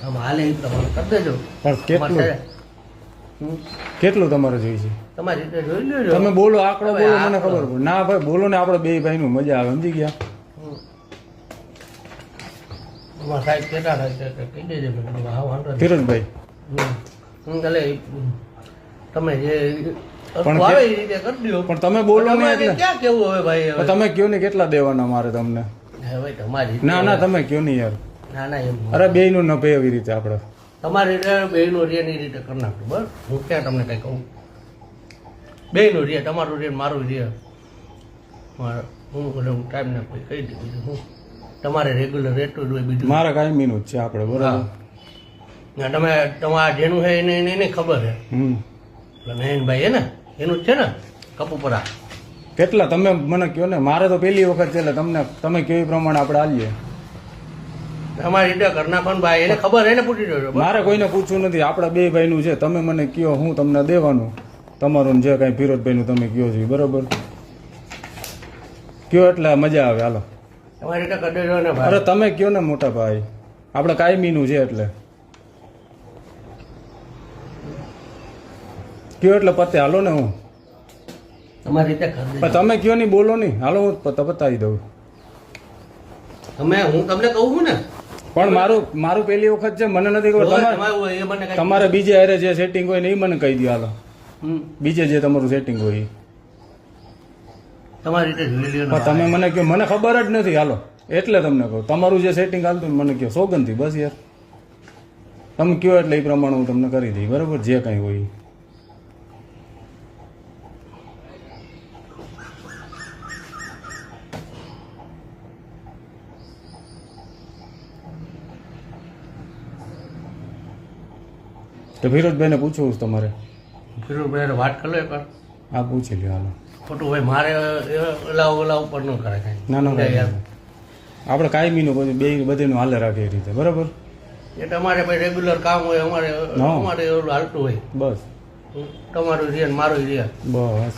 આમ હાલે એ પ્રમાણે કરી દેજો. પણ કેટલું કેટલું તમારે જોઈએ છે? તમારી રીતે જોઈ લેજો. તમે બોલો, આંકડો બોલો, મને ખબર પડે. ના ભાઈ બોલો ને, આપણે બે ભાઈ નું મજા આવે, સમજી ગયા? તમારા સાહેબ કેટલા થાય છે કહી દેજો મને. હા વાંધો નહીં. ફિરોજભાઈ એટલે તમે જે પણ આવે એ રીતે કરી દો. પણ તમે બોલો ને એટલે ક્યાં કેવું હવે ભાઈ? હવે તમે કયો ને કેટલા દેવાના મારે તમને? હવે તમારી ના ના તમે કયો નહીં યાર. ના ના એમ અરે બે નું ન પે એવી રીતે આપણે તમારી રીતે બેયનું રે ની રીતે કરી નાખું. બરાબર, હું ક્યાં તમને કઈ કહું? બેયનું રે, તમારું રે મારું રે. હું ટાઈમ ના કોઈ કહી દઉં. બીજું હું તમારે રેગ્યુલર રેટું જ હોય. બીજું મારા કાયમી નું જ છે આપણે, બરાબર. ના તમે તમારા જેનું છે એને ખબર છે. એટલે નયનભાઈ હે ને એનું જ છે ને કપુપરા. કેટલા તમે મને કયો ને, મારે તો પહેલી વખત છે એટલે તમને તમે કયો એ પ્રમાણે આપણે આલીએ. તમારી રીતે ઘરના પણ ભાઈ એને ખબર એને પૂછી દેજો. મારે કોઈને પૂછવું નથી, આપણા બે ભાઈ નું છે. તમે મને કયો, હું તમને દેવાનું. તમારું જે કઈ ફિરોજભાઈ નું તમે કયો છો, બરોબર કયો એટલે મજા આવે. હાલો તમારી રીતે કરી દેજો ને ભાઈ. અરે તમે કયો ને મોટા ભાઈ, આપણે કાયમી નું છે એટલે કયો એટલે પતે. હાલો ને હું તમારી રીતે કરી દેજો. પણ તમે કયો નહીં, બોલો નહીં. હાલો હું પતાવી દઉં. તમે હું તમને કહું છું ને. પણ મારું પહેલી વખત છે, મને નથી ખબર. તમારે એ મને તમારે બીજે હારે જે સેટિંગ હોય ને એ મને કહી દો. હાલો બીજે જે તમારું સેટિંગ હોય એ તમારી રીતે જોઈ લ્યો ને. પણ તમે મને કહો, મને ખબર જ નથી. હાલો એટલે તમને કહું, તમારું જે સેટિંગ હાલતું ને મને કહો સોગંદથી. બસ યાર તમે કહો એટલે એ પ્રમાણે હું તમને કરી દઈ, બરાબર જે કંઈ હોય એ. તો ફિરોજભાઈને પૂછવું છે તમારે? ફિરોજભાઈ વાત કરી લો એકવાર. હા પૂછી લ્યો. હાલો ખોટું ભાઈ મારે ઓલા ઉપર ન કરે કઈ. ના ના યાર આપણે કાયમીનું બધું બે બધીનું હાલે રાખે એ રીતે, બરાબર. એ તમારે ભાઈ રેગ્યુલર કામ હોય, અમારે ઓલું હાલતું હોય. બસ તમારું રિયન મારું રિયન. બસ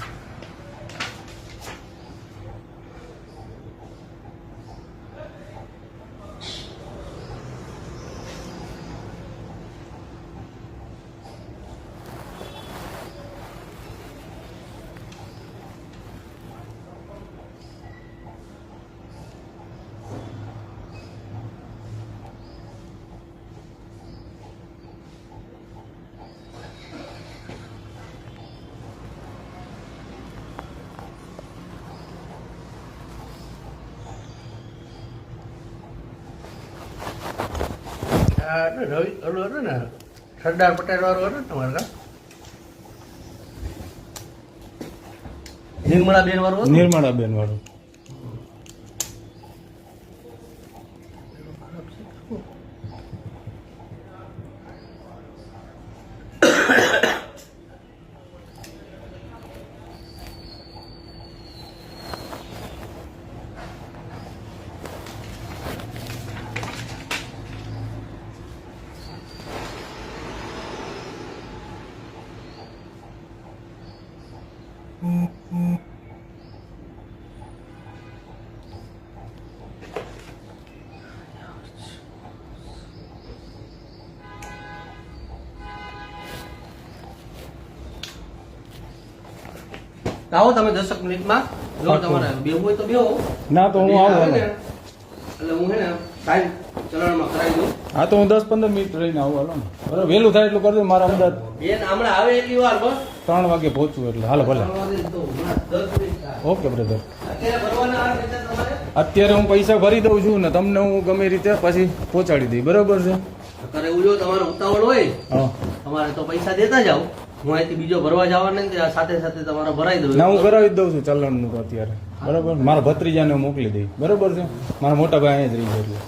રવિ ઓલું હતું ને સરદાર પટેલ વાળું હતું ને તમારે કામ નિર્મળાબેન વાળું હતું. નિર્મળાબેન વાળું. આવો તમે 10 મિનિટમાં. જો તમારે બેવું હોય તો બેવો. ના તો હું આવું. એટલે હું હે ને સાઈડ ચલણમાં કરાવી દઉં. હા તો હું 10-15 મિનિટ રહીને આવું. હાલો ને બરાબર, વહેલું થાય એટલું કરજો. મારા અમદાવાદ બેન હમણાં આવે એટલી વાર બસ 3 વાગે પહોંચવું એટલે. હાલો ભલે. 10 મિનિટ થાય. Okay brother. અત્યારે ભરવાના આવે છે તમારે. અત્યારે હું પૈસા ભરી દઉં છું ને તમને હું ગમે રીતે પછી પહોંચાડી દઈ, બરાબર છે? કરે એવું જો તમારે ઉતાવળ હોય હા તમારે તો પૈસા દેતા જાઓ. હું અહીંથી બીજો ભરવા જવાનો નથી, આ સાથે સાથે તમારે ભરાઈ દઉં. ના હું કરાવી જ દઉં છું ચલણનું તો અત્યારે, બરાબર. મારા ભત્રીજાને હું મોકલી દઈ, બરાબર છે? મારા મોટા ભાઈ અહીંયા જ રહી છે એટલે